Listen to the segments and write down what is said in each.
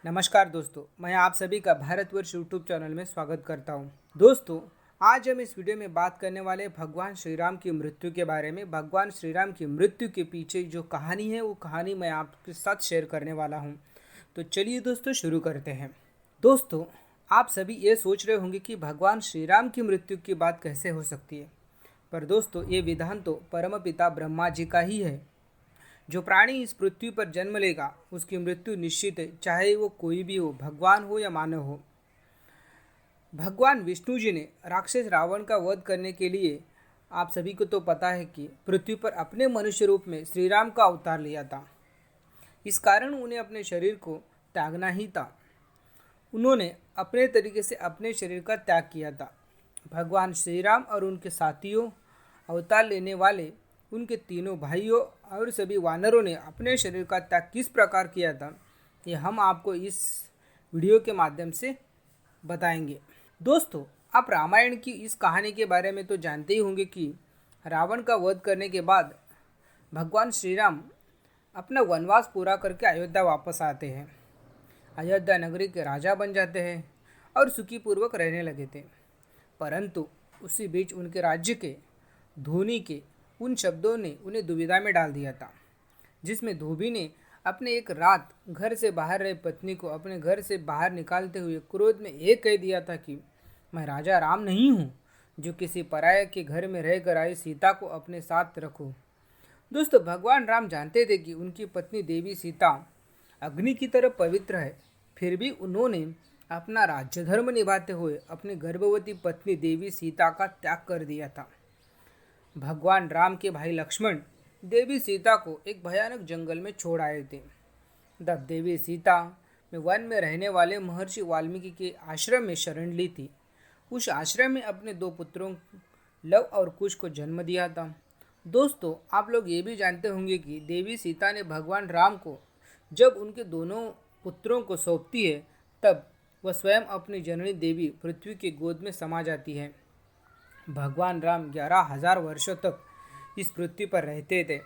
नमस्कार दोस्तों, मैं आप सभी का भारतवर्ष यूट्यूब चैनल में स्वागत करता हूं। दोस्तों, आज हम इस वीडियो में बात करने वाले भगवान श्री राम की मृत्यु के बारे में। भगवान श्री राम की मृत्यु के पीछे जो कहानी है वो कहानी मैं आपके साथ शेयर करने वाला हूं। तो चलिए दोस्तों शुरू करते हैं। दोस्तों, आप सभी ये सोच रहे होंगे कि भगवान श्री राम की मृत्यु की बात कैसे हो सकती है, पर दोस्तों ये विधान तो परमपिता ब्रह्मा जी का ही है। जो प्राणी इस पृथ्वी पर जन्म लेगा उसकी मृत्यु निश्चित है, चाहे वो कोई भी हो, भगवान हो या मानव हो। भगवान विष्णु जी ने राक्षस रावण का वध करने के लिए, आप सभी को तो पता है कि पृथ्वी पर अपने मनुष्य रूप में श्री राम का अवतार लिया था। इस कारण उन्हें अपने शरीर को त्यागना ही था। उन्होंने अपने तरीके से अपने शरीर का त्याग किया था। भगवान श्री राम और उनके साथियों, अवतार लेने वाले उनके तीनों भाइयों और सभी वानरों ने अपने शरीर का त्याग किस प्रकार किया था, ये हम आपको इस वीडियो के माध्यम से बताएंगे। दोस्तों, आप रामायण की इस कहानी के बारे में तो जानते ही होंगे कि रावण का वध करने के बाद भगवान श्री राम अपना वनवास पूरा करके अयोध्या वापस आते हैं। अयोध्या नगरी के राजा बन जाते हैं और सुखीपूर्वक रहने लगे थे। परंतु उसी बीच उनके राज्य के धोनी के उन शब्दों ने उन्हें दुविधा में डाल दिया था, जिसमें धोबी ने अपने एक रात घर से बाहर रहे पत्नी को अपने घर से बाहर निकालते हुए क्रोध में ये कह दिया था कि मैं राजा राम नहीं हूँ जो किसी पराये के घर में रहकर आई सीता को अपने साथ रखूँ। दोस्तों, भगवान राम जानते थे कि उनकी पत्नी देवी सीता अग्नि की तरह पवित्र है, फिर भी उन्होंने अपना राज्य धर्म निभाते हुए अपनी गर्भवती पत्नी देवी सीता का त्याग कर दिया था। भगवान राम के भाई लक्ष्मण देवी सीता को एक भयानक जंगल में छोड़ आए थे। तब देवी सीता ने वन में रहने वाले महर्षि वाल्मीकि के आश्रम में शरण ली थी। उस आश्रम में अपने दो पुत्रों लव और कुश को जन्म दिया था। दोस्तों, आप लोग ये भी जानते होंगे कि देवी सीता ने भगवान राम को जब उनके दोनों पुत्रों को सौंपती है, तब वह स्वयं अपनी जननी देवी पृथ्वी की गोद में समा जाती है। भगवान राम 11,000 वर्षों तक इस पृथ्वी पर रहते थे।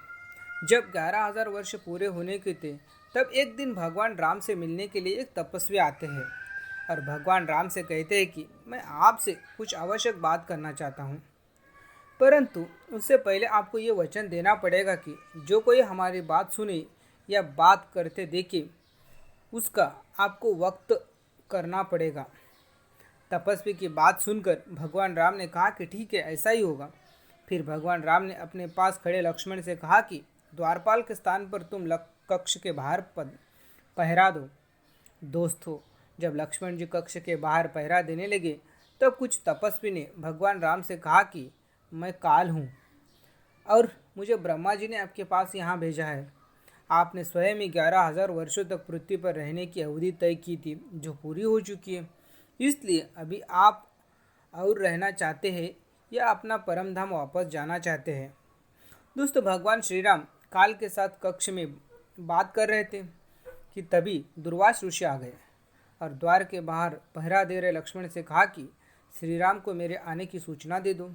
जब 11,000 वर्ष पूरे होने के थे, तब एक दिन भगवान राम से मिलने के लिए एक तपस्वी आते हैं और भगवान राम से कहते हैं कि मैं आपसे कुछ आवश्यक बात करना चाहता हूँ, परंतु उससे पहले आपको ये वचन देना पड़ेगा कि जो कोई हमारी बात सुने या बात करते देखे, उसका आपको वक्त करना पड़ेगा। तपस्वी की बात सुनकर भगवान राम ने कहा कि ठीक है, ऐसा ही होगा। फिर भगवान राम ने अपने पास खड़े लक्ष्मण से कहा कि द्वारपाल के स्थान पर तुम कक्ष के बाहर पहरा दो। दोस्तों, जब लक्ष्मण जी कक्ष के बाहर पहरा देने लगे, तब कुछ तपस्वी ने भगवान राम से कहा कि मैं काल हूँ और मुझे ब्रह्मा जी ने आपके पास यहाँ भेजा है। आपने स्वयं ही 11,000 वर्षों तक पृथ्वी पर रहने की अवधि तय की थी, जो पूरी हो चुकी है। इसलिए अभी आप और रहना चाहते हैं या अपना परम धाम वापस जाना चाहते हैं। दोस्तों, भगवान श्री राम काल के साथ कक्ष में बात कर रहे थे कि तभी दुर्वास ऋषि आ गए और द्वार के बाहर पहरा दे रहे लक्ष्मण से कहा कि श्री राम को मेरे आने की सूचना दे दो।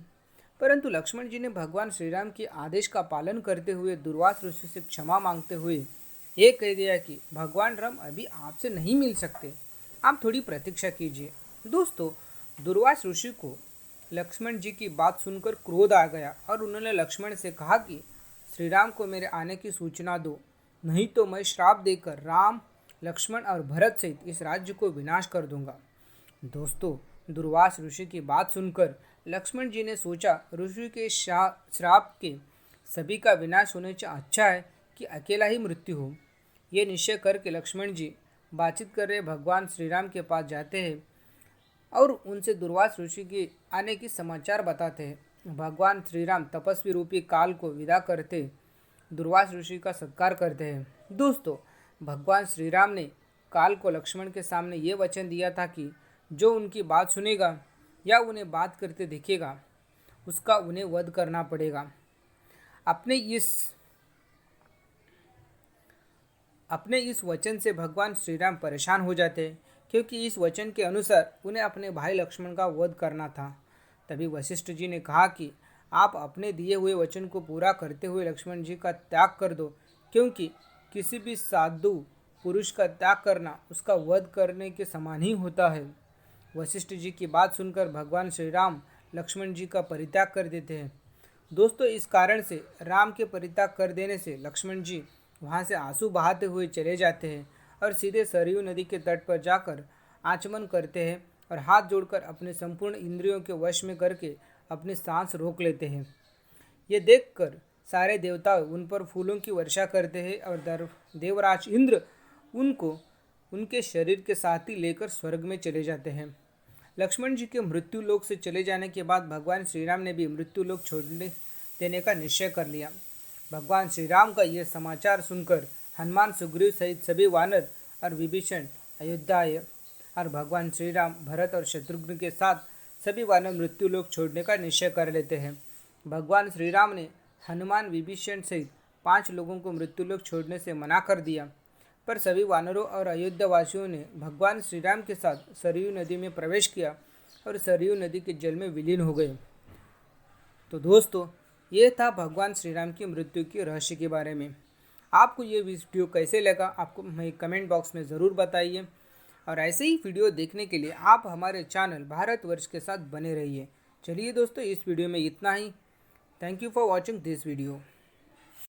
परंतु लक्ष्मण जी ने भगवान श्री राम के आदेश का पालन करते हुए दुर्वास ऋषि से क्षमा मांगते हुए ये कह दिया कि भगवान राम अभी आपसे नहीं मिल सकते, आप थोड़ी प्रतीक्षा कीजिए। दोस्तों, दुर्वास ऋषि को लक्ष्मण जी की बात सुनकर क्रोध आ गया और उन्होंने लक्ष्मण से कहा कि श्री राम को मेरे आने की सूचना दो, नहीं तो मैं श्राप देकर राम, लक्ष्मण और भरत सहित इस राज्य को विनाश कर दूंगा। दोस्तों, दुर्वास ऋषि की बात सुनकर लक्ष्मण जी ने सोचा, ऋषि के श्राप के सभी का विनाश होने से अच्छा है कि अकेला ही मृत्यु हो। ये निश्चय करके लक्ष्मण जी बातचीत कर रहे भगवान श्री राम के पास जाते हैं और उनसे दुर्वास ऋषि के आने की समाचार बताते हैं। भगवान श्री राम तपस्वी रूपी काल को विदा करते दुर्वास ऋषि का सत्कार करते हैं। दोस्तों, भगवान श्री राम ने काल को लक्ष्मण के सामने ये वचन दिया था कि जो उनकी बात सुनेगा या उन्हें बात करते दिखेगा, उसका उन्हें वध करना पड़ेगा। अपने इस वचन से भगवान श्री राम परेशान हो जाते हैं, क्योंकि इस वचन के अनुसार उन्हें अपने भाई लक्ष्मण का वध करना था। तभी वशिष्ठ जी ने कहा कि आप अपने दिए हुए वचन को पूरा करते हुए लक्ष्मण जी का त्याग कर दो, क्योंकि किसी भी साधु पुरुष का त्याग करना उसका वध करने के समान ही होता है। वशिष्ठ जी की बात सुनकर भगवान श्री राम लक्ष्मण जी का परित्याग कर देते हैं। दोस्तों, इस कारण से राम के परित्याग कर देने से लक्ष्मण जी वहाँ से आंसू बहाते हुए चले जाते हैं और सीधे सरयू नदी के तट पर जाकर आचमन करते हैं और हाथ जोड़कर अपने संपूर्ण इंद्रियों के वश में करके अपनी सांस रोक लेते हैं। ये देखकर सारे देवता उन पर फूलों की वर्षा करते हैं और देवराज इंद्र उनको उनके शरीर के साथ ही लेकर स्वर्ग में चले जाते हैं। लक्ष्मण जी के मृत्यु लोक से चले जाने के बाद भगवान श्री राम ने भी मृत्यु लोक छोड़ने देने का निश्चय कर लिया। भगवान श्री राम का यह समाचार सुनकर हनुमान, सुग्रीव सहित सभी वानर और विभीषण अयोध्या आए और भगवान श्री राम भरत और शत्रुघ्न के साथ सभी वानर मृत्यु लोक छोड़ने का निश्चय कर लेते हैं। भगवान श्री राम ने हनुमान, विभीषण सहित 5 लोगों को मृत्यु लोक छोड़ने से मना कर दिया, पर सभी वानरों और अयोध्या वासियों ने भगवान श्री राम के साथ सरयू नदी में प्रवेश किया और सरयू नदी के जल में विलीन हो गए। तो दोस्तों, ये था भगवान श्री राम की मृत्यु के रहस्य के बारे में। आपको ये वीडियो कैसे लगा आपको मैं कमेंट बॉक्स में ज़रूर बताइए और ऐसे ही वीडियो देखने के लिए आप हमारे चैनल भारतवर्ष के साथ बने रहिए। चलिए दोस्तों, इस वीडियो में इतना ही। Thank you for watching this video.